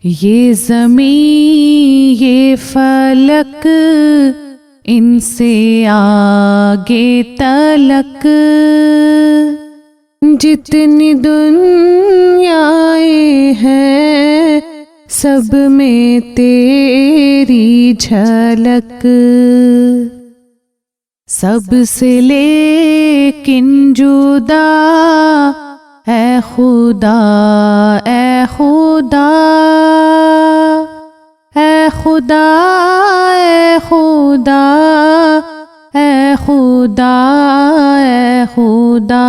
یہ زمین یہ فلک ان سے آگے تلک جتنی دنیائیں ہیں سب میں تیری جھلک سب سے لیکن جدا اے خدا اے خدا اے خدا اے خدا اے خدا اے خدا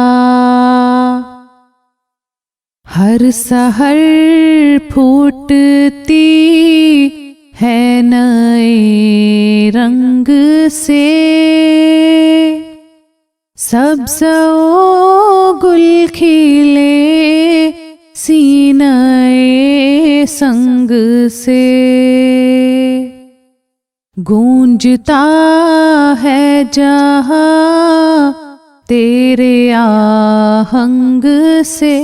ہر سحر پھوٹتی ہے نئے رنگ سے سبز و گل کھلے سینہ سنگ سے گونجتا ہے جہاں تیرے آہنگ سے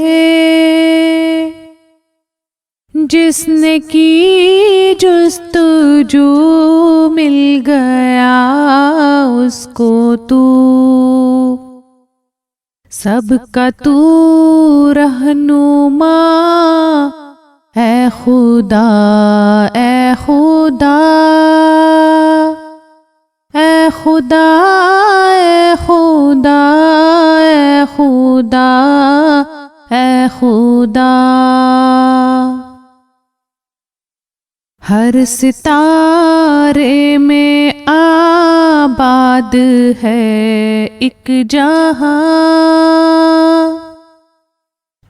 جس نے کی جستجو مل گیا اس کو تو سب کا تو رہنما اے خدا اے خدا اے خدا اے خدا اے خدا اے خدا ہر ستارے میں آباد ہے ایک جہاں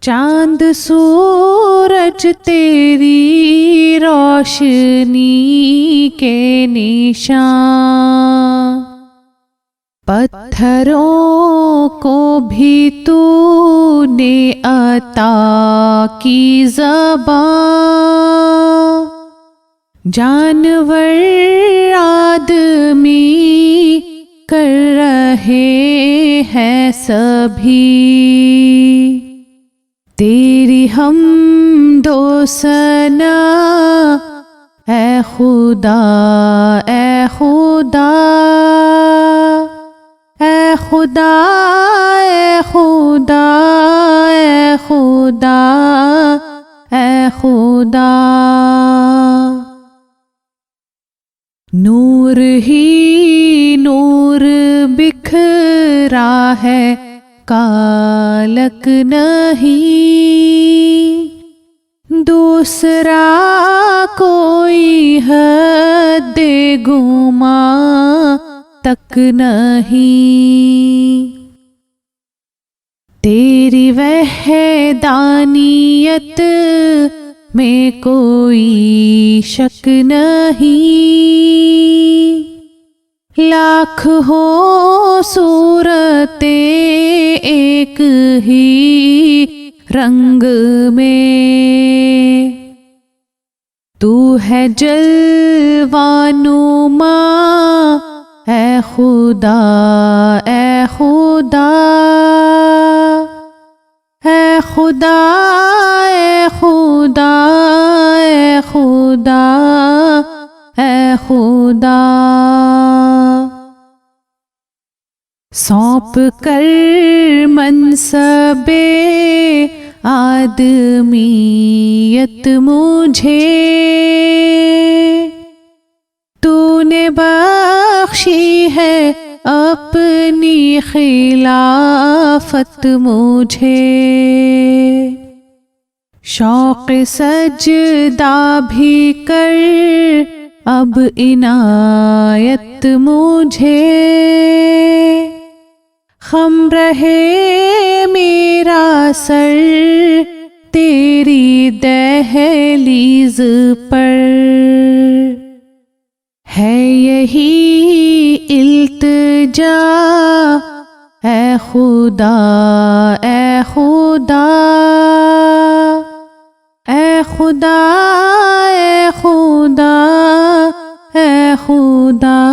چاند سورج تیری روشنی کے نشان پتھروں کو بھی تو نے عطا کی زبان جانور آدمی کر رہے ہیں سبھی تیری حمد و ثنا اے خدا اے خدا اے خدا اے خدا اے خدا اے خدا نور ہی نور بکھرا ہے کالک نہیں دوسرا کوئی حد گما تک نہیں تیری وحدانیت میں کوئی شک نہیں لاکھ ہو صورتیں ایک ہی رنگ میں تو ہے جلوہ نما اے خدا اے خدا اے خدا اے خدا اے خدا اے خدا سونپ کر منصب آدمیت مجھے تو نے بخشی ہے اپنی خلافت مجھے شوق سجدہ بھی کر اب عنایت مجھے خم رہے میرا سر تیری دہلیز پر ہے یہی التجا اے خدا اے خدا اے خدا اے خدا اے خدا